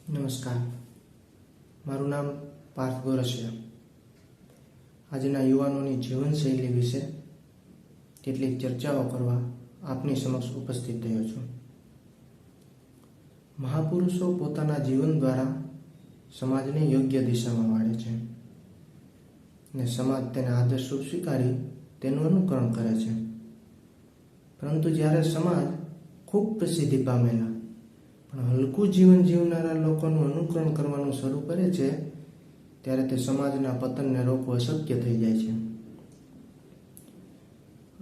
નમસ્કાર, મારું નામ પાર્થ ગોરસિયા. આજના યુવાનોની જીવનશૈલી વિશે કેટલીક ચર્ચાઓ કરવા આપની સમક્ષ ઉપસ્થિત થયો છું. મહાપુરુષો પોતાના જીવન દ્વારા સમાજને યોગ્ય દિશામાં વાળે છે અને સમાજ તેના આદર્શરૂપ સ્વીકારી તેનું અનુકરણ કરે છે. પરંતુ જ્યારે સમાજ ખૂબ પ્રસિદ્ધિ પામેલા પણ હલકું જીવન જીવનારા લોકોનું અનુકરણ કરવાનું શરૂ કરે છે ત્યારે તે સમાજના પતનને રોકવું અશક્ય થઈ જાય છે.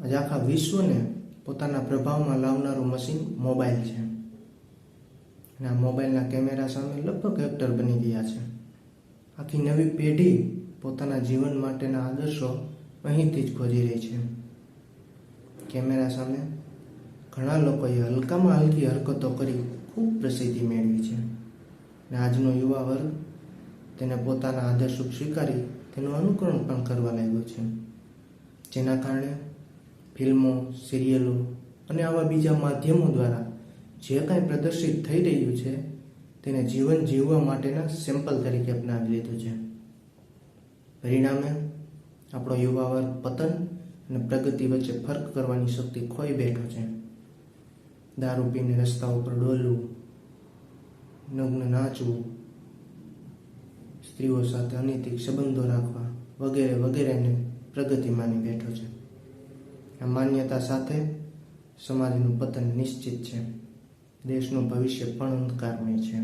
આજે આખા વિશ્વને પોતાના પ્રભાવમાં લાવનારું મશીન મોબાઈલ છે અને આ મોબાઈલના કેમેરા સામે લગભગ એક્ટર બની ગયા છે. આખી નવી પેઢી પોતાના જીવન માટેના આદર્શો અહીંથી જ ખોજી રહી છે. કેમેરા સામે ઘણા લોકોએ હલકામાં હલકી હરકતો કરી ખૂબ પ્રસિદ્ધિ મેળવી છે અને આજનો યુવા વર્ગ તેને પોતાના આદર્શરૂપ સ્વીકારી તેનું અનુકરણ પણ કરવા લાગ્યો છે. જેના કારણે ફિલ્મો, સિરિયલો અને આવા બીજા માધ્યમો દ્વારા જે કાંઈ પ્રદર્શિત થઈ રહ્યું છે તેને જીવન જીવવા માટેના સેમ્પલ તરીકે અપનાવી લીધું છે. પરિણામે આપણો યુવા વર્ગ પતન અને પ્રગતિ વચ્ચે ફર્ક કરવાની શક્તિ ખોઈ બેઠો છે. દારૂ પીને રસ્તા ઉપર ડોલવું, નગ્ન નાચવું, સ્ત્રીઓ સાથે અનૈતિક સંબંધો રાખવા વગેરે વગેરેને પ્રગતિ માની બેઠો છે. આ માન્યતા સાથે સમાજનું પતન નિશ્ચિત છે. દેશનું ભવિષ્ય પણ અંધકારમય છે.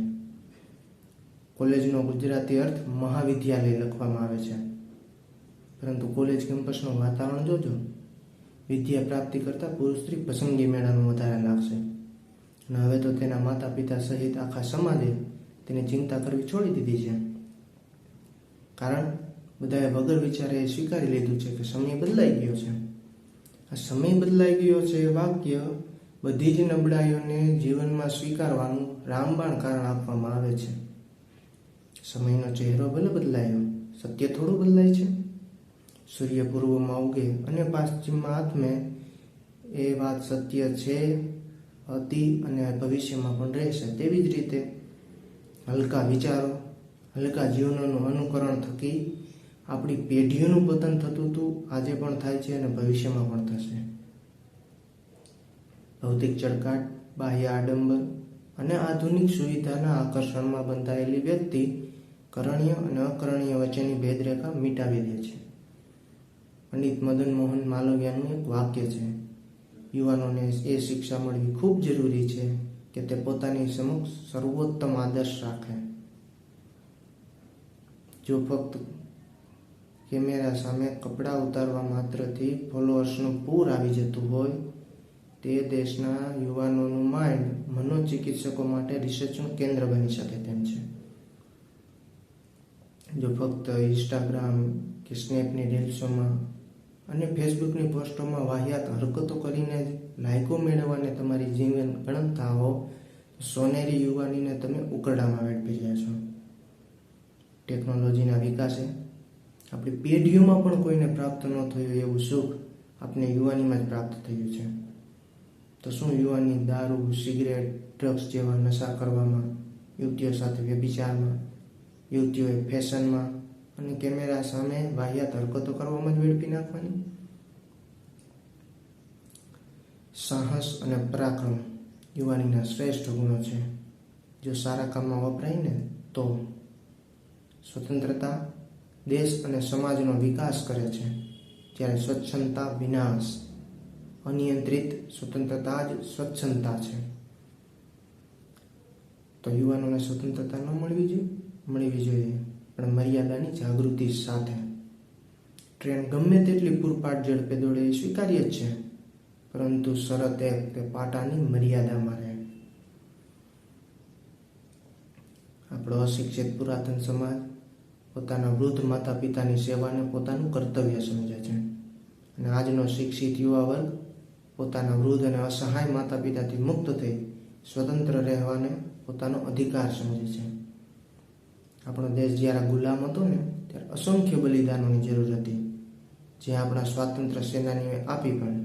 કોલેજનો ગુજરાતી અર્થ મહાવિદ્યાલય લખવામાં આવે છે, પરંતુ કોલેજ કેમ્પસનું વાતાવરણ જોજો. વિદ્યા પ્રાપ્તિ કરતાં પુરુષ સ્ત્રી પસંદગી મેળાનું વધારે લાગશે અને હવે તો તેના માતા પિતા સહિત આખા સમાજે તેની ચિંતા કરવી છોડી દીધી છે. કારણ બધાએ વગર વિચારે એ સ્વીકારી લીધું છે કે સમય બદલાઈ ગયો છે. આ સમય બદલાઈ ગયો છે એ વાક્ય બધી જ નબળાઈઓને જીવનમાં સ્વીકારવાનું રામબાણ કારણ આપવામાં આવે છે. સમયનો ચહેરો ભલે બદલાયો, સત્ય થોડું બદલાય છે. સૂર્ય પૂર્વમાં ઉગે અને પશ્ચિમમાં આથમે એ વાત સત્ય છે, હતી અને ભવિષ્યમાં પણ રહેશે. તેવી જ રીતે હલકા વિચારો, હલકા જીવનોનું અનુકરણ થકી આપણી પેઢીઓનું પતન થતું હતું, આજે પણ થાય છે અને ભવિષ્યમાં પણ થશે. ભૌતિક ચળકાટ, બાહ્ય આડંબર અને આધુનિક સુવિધાના આકર્ષણમાં બંધાયેલી વ્યક્તિ કરણીય અને અકરણીય વચ્ચેની ભેદરેખા મિટાવી દે છે. પંડિત મદન મોહન માલવિયાનું એક વાક્ય છે, યુવાનોને એ શિક્ષા મળવી ખૂબ જરૂરી છે કે તે પોતાની સમક્ષ સર્વોત્તમ આદર્શ રાખે. જો ફક્ત કેમેરા સામે કપડાં ઉતારવા માત્રથી ફોલોઅર્સનું પૂર આવી જતું હોય, તે દેશના યુવાનોનું માઇન્ડ મનોચિકિત્સકો માટે રિસર્ચનું કેન્દ્ર બની શકે તેમ છે. જો ફક્ત ઇન્સ્ટાગ્રામ કે સ્નેપની રીલ્સોમાં અને ફેસબુકની પોસ્ટોમાં વાહિયાત હરકતો કરીને લાયકો મેળવવાને તમારી જીવન ગણતા હો, સોનેરી યુવાનીને તમે ઉકરડામાં વેડફી રહ્યા છો. ટેકનોલોજીના વિકાસે આપણી પેઢીઓમાં પણ કોઈને પ્રાપ્ત ન થયું એવું સુખ આપને યુવાનીમાં જ પ્રાપ્ત થયું છે. તો શું યુવાની દારૂ, સિગરેટ, ડ્રગ્સ જેવા નશા કરવામાં, યુવતીઓ સાથે વ્યભિચારમાં, યુવતીઓએ ફેશનમાં અને કેમેરા સામે વાહિયાત હરકતો કરવામાં જ વેડફી નાખવાની? સાહસ અને પરાક્રમ યુવાનીના શ્રેષ્ઠ ગુણો છે. જો સારા કામમાં વપરાય ને તો સ્વતંત્રતા દેશ અને સમાજનો વિકાસ કરે છે, જ્યારે સ્વચ્છંદતા વિનાશ. અનિયંત્રિત સ્વતંત્રતા જ સ્વચ્છંદતા છે. તો યુવાનોને સ્વતંત્રતા ન મળવી જોઈએ, પણ મર્યાદાની જાગૃતિ સાથે. ટ્રેન ગમે તેટલી પૂરપાટ ઝડપે દોડે એ સ્વીકાર્ય જ છે, પરંતુ શરત એક કે પાટાની મર્યાદામાં રહે. આપણો અશિક્ષિત પુરાતન સમાજ પોતાના વૃદ્ધ માતા પિતાની સેવાને પોતાનું કર્તવ્ય સમજે છે અને આજનો શિક્ષિત યુવા વર્ગ પોતાના વૃદ્ધ અને અસહાય માતા પિતાથી મુક્ત થઈ સ્વતંત્ર રહેવાને પોતાનો અધિકાર સમજે છે. આપણો દેશ જ્યારે ગુલામ હતો ને ત્યારે અસંખ્ય બલિદાનોની જરૂર હતી, જે આપણા સ્વાતંત્ર્ય સેનાનીઓએ આપી પણ.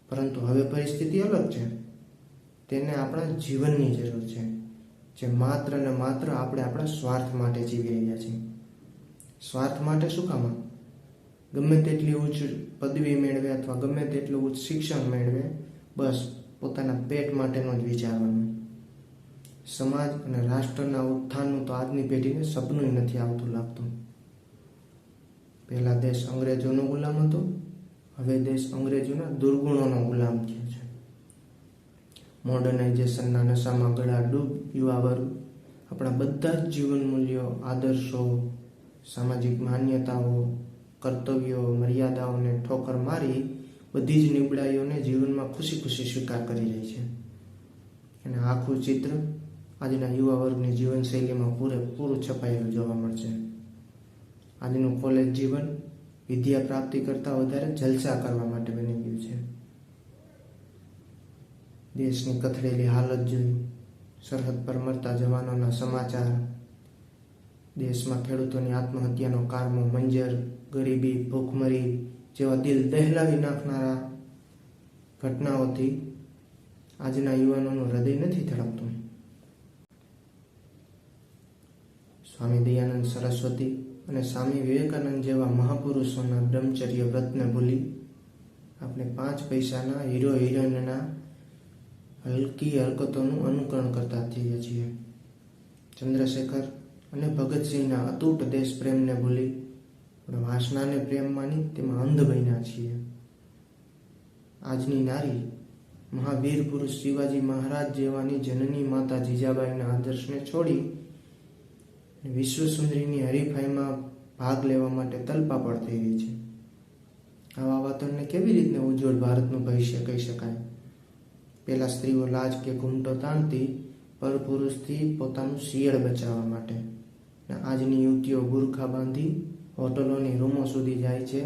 પરંતુ હવે પરિસ્થિતિ અલગ છે. તેને આપણા જીવનની જરૂર છે. જે માત્ર ને માત્ર આપણે આપણા સ્વાર્થ માટે જીવી રહ્યા છીએ. સ્વાર્થ માટે શું કામ? ગમે તેટલી ઉચ્ચ પદવી મેળવે અથવા ગમે તેટલું ઉચ્ચ શિક્ષણ મેળવે, બસ પોતાના પેટ માટેનું જ વિચારવાનું. સમાજ અને રાષ્ટ્રના ઉત્થાનનું તો આજની પેઢીને સપનું નથી આવતું લાગતું. પહેલા દેશ અંગ્રેજોનો ગુલામ હતો, હવે દેશ અંગ્રેજોના દુર્ગુણોનો ગુલામ થયો છે. મોડર્નાઇઝેશનના નશામાં ગળાડૂબ યુવા વર્ગ આપણા બધા જ જીવન મૂલ્યો, આદર્શો, સામાજિક માન્યતાઓ, કર્તવ્યો, મર્યાદાઓને ઠોકર મારી બધી જ નિબડાઈઓને જીવનમાં ખુશી ખુશી સ્વીકાર કરી રહી છે. અને આખું ચિત્ર આજના યુવા વર્ગની જીવનશૈલીમાં પૂરેપૂરું છપાયેલું જોવા મળશે. આજનું કોલેજ જીવન વિદ્યા પ્રાપ્તિ કરતાં વધારે જલસા કરવા માટે બની ગયું છે. દેશની કથળેલી હાલત જોઈ, સરહદ પર મરતા જવાનોના સમાચાર, દેશમાં ખેડૂતોની આત્મહત્યાનો કારમો મંજર, ગરીબી, ભૂખમરી જેવા દિલ દહેલાવી નાખનારા ઘટનાઓથી આજના યુવાનોનું હૃદય નથી ધડકતું. સ્વામી દયાનંદ સરસ્વતી અને સ્વામી વિવેકાનંદ જેવા મહાપુરુષોના બ્રહ્મચર્ય વ્રતને ભૂલી આપણે 5 પૈસાના હીરો હિરોઈનના હલકી હરકતોનું અનુકરણ કરતા થઈએ છીએ. ચંદ્રશેખર અને ભગતસિંહના અતૂટ દેશ પ્રેમને ભૂલી આપણે વાસનાને પ્રેમ માની તેમાં અંધ બન્યા છીએ. આજની નારી મહાવીર પુરુષ શિવાજી મહારાજ જેવાની જનની માતા જીજાબાઈના આદર્શને છોડી વિશ્વ સુંદરીની હરીફાઈમાં ભાગ લેવા માટે તલપાપડ થઈ રહી છે. આવા વાતોને કેવી રીતને ઉજ્જવળ ભારતનું ભવિષ્ય કહી શકાય? પહેલા સ્ત્રીઓ લાજ કે ઘૂમટો તાણતી પરપુરુષથી પોતાનું શિયળ બચાવવા માટે, આજની યુવતીઓ બુરખા બાંધી હોટલોની રૂમો સુધી જાય છે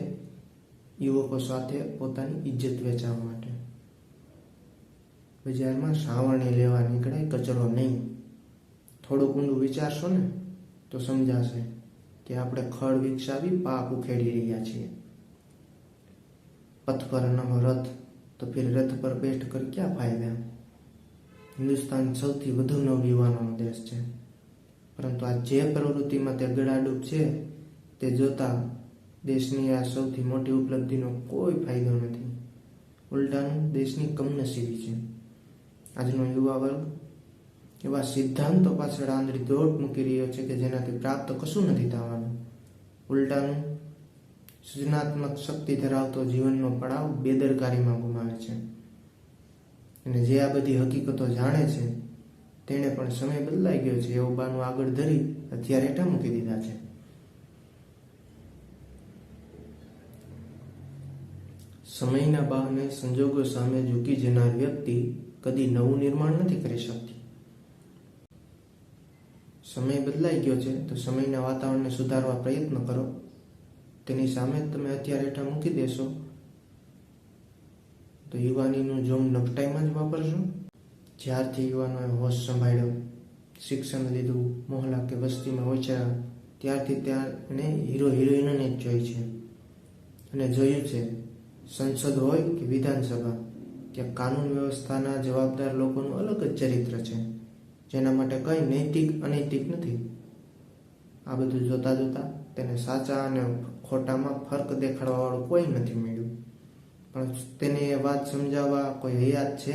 યુવકો સાથે પોતાની ઇજ્જત વેચાવવા માટે. બજારમાં સાવરણી લેવા નીકળાય કચરો નહીં. થોડુંક ઊંડું વિચારશો ને તો સમજાશે કે આપણે ખડ વિકસાવી પાક ઉખેડી રહ્યા છીએ. પથ પર ન હો રથ તો ફિર રથ પર બેઠ કર ક્યાં ફાયદા. હિન્દુસ્તાન સૌથી વધુ નવયુવાનોનો દેશ છે, પરંતુ આ જે પ્રવૃત્તિમાં તે ગળાડૂબ છે તે જોતા દેશની આ સૌથી મોટી ઉપલબ્ધિનો કોઈ ફાયદો નથી. ઉલટાનું દેશની કમનસીબી છે. આજનો યુવા વર્ગ એવા સિદ્ધાંતો પાછળ આંધળી દોટ મૂકી રહ્યો છે કે જેનાથી પ્રાપ્ત કશું નથી થવાનું. ઉલટાનું સૃજનાત્મક શક્તિ ધરાવતો જીવનનો પડાવ બેદરકારીમાં ગુમાવે છે. અને જે આ બધી હકીકતો જાણે છે તેણે પણ સમય બદલાઈ ગયો છે એવું બાનું આગળ ધરી હથિયાર હેઠા મૂકી દીધા છે. સમયના બહાને સંજોગો સામે ઝૂકી જનાર વ્યક્તિ કદી નવું નિર્માણ નથી કરી શકતી. સમય બદલાઈ ગયો છે તો સમયના વાતાવરણને સુધારવા પ્રયત્ન કરો. તેની સામે તમે હથિયાર હેઠા મૂકી દેશો તો યુવાનીનું જોમ નકટાઈમાં જ વાપરશો. જ્યારથી યુવાનોએ હોશ સંભાળ્યો, શિક્ષણ લીધું, મોહલ્લા કે વસ્તીમાં ઉછર્યા, ત્યારથી એને હીરો હિરોઈનને જ જોઈ છે. અને જોયું છે સંસદ હોય કે વિધાનસભા, ત્યાં કાનૂન વ્યવસ્થાના જવાબદાર લોકોનું અલગ જ ચરિત્ર છે, જેના માટે કંઈ નૈતિક અનૈતિક નથી. આ બધું જોતા જોતા તેને સાચા અને ખોટામાં ફરક દેખાડવાવાળું કોઈ નથી મળ્યું. પણ તેને એ વાત સમજાવવા કોઈ હયાત છે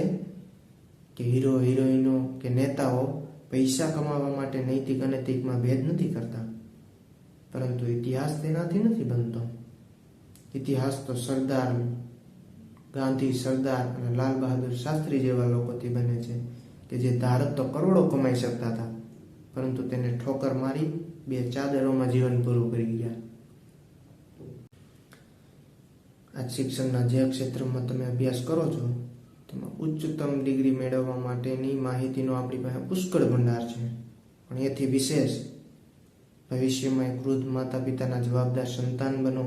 કે હીરો હિરોઈનો કે નેતાઓ પૈસા કમાવા માટે નૈતિક અનૈતિકમાં ભેદ નથી કરતા. પરંતુ ઇતિહાસ તેનાથી નથી બનતો. ઇતિહાસ તો સરદાર ગાંધી, સરદાર અને લાલ બહાદુર શાસ્ત્રી જેવા લોકોથી બને છે કે જે ધારક તો કરોડો કમાઈ શકતા હતા, પરંતુ તેને ઠોકર મારી 2 ચાદરોમાં જીવન પૂરું કરી ગયા. આજ શિક્ષણના જે ક્ષેત્રમાં તમે અભ્યાસ કરો છો તેમાં ઉચ્ચતમ ડિગ્રી મેળવવા માટેની માહિતીનો આપણી પાસે પુષ્કળ ભંડાર છે. પણ એથી વિશેષ ભવિષ્યમાં એક વૃદ્ધ માતા પિતાના જવાબદાર સંતાન બનો.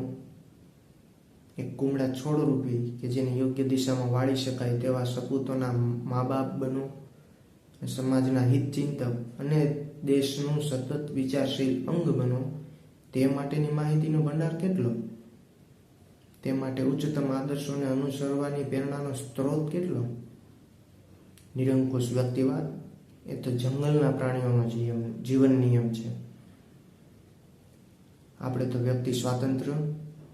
એક કુમળા છોડ રૂપી કે જેને યોગ્ય દિશામાં વાળી શકાય તેવા સપૂતોના મા બાપ બનો. સમાજના હિતચિંતક અને દેશનું સતત વિચારશીલ અંગ બનો. તે માટેની માહિતીનો ભંડાર કેટલો? તે માટે ઉચ્ચતમ આદર્શોને અનુસરવાની પ્રેરણાનો સ્ત્રોત કેટલો? નિરંકુશ વ્યક્તિવાદ એ તો જંગલના પ્રાણીઓનો જીવન નિયમ છે. આપણે તો વ્યક્તિ સ્વાતંત્ર્ય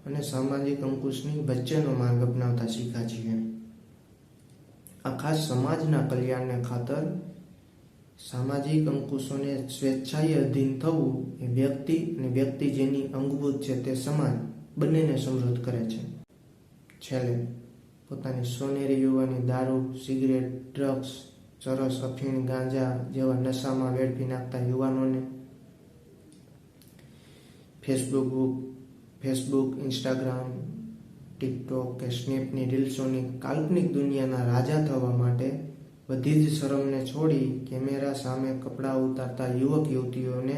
અને સામાજિક અંકુશની વચ્ચેનો માર્ગ અપનાવતા શીખ્યા છીએ. આખા સમાજના કલ્યાણને ખાતર સામાજિક અંકુશોને સ્વેચ્છાએ અધીન થવું એ વ્યક્તિ અને વ્યક્તિ જેની અંગભૂત છે તે સમાજ બંનેને સમૃદ્ધ કરે છે. છેલ્લે પોતાની સોનેરી યુવાની દારૂ, સિગરેટ, ડ્રગ્સ, ચરસ, અફીણ, ગાંજા જેવા નશામાં વેડફી નાખતા યુવાનોને ફેસબુક, ઇન્સ્ટાગ્રામ, ટિકટોક કે સ્નેપની રીલ્સોની કાલ્પનિક દુનિયાના રાજા થવા માટે બધી જ શરમને છોડી કેમેરા સામે કપડાં ઉતારતા યુવક યુવતીઓને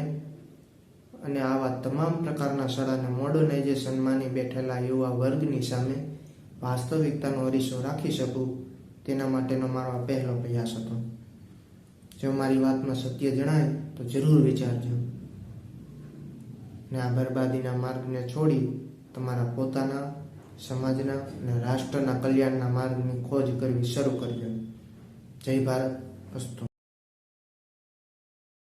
અને આવા તમામ પ્રકારના શાળાને મોડર્નાઇઝેશન માની બેઠેલા યુવા વર્ગની સામે વાસ્તવિકતાનો અરીસો રાખી શકું તેના માટેનો મારો આ પહેલો પ્રયાસ હતો. જો મારી વાતમાં સત્ય જણાય તો જરૂર વિચારજો ને આ બરબાદીના માર્ગને છોડી તમારા પોતાના, સમાજના અને રાષ્ટ્રના કલ્યાણના માર્ગની ખોજ કરવી શરૂ કરજો. જય ભારત. અસ્તુ.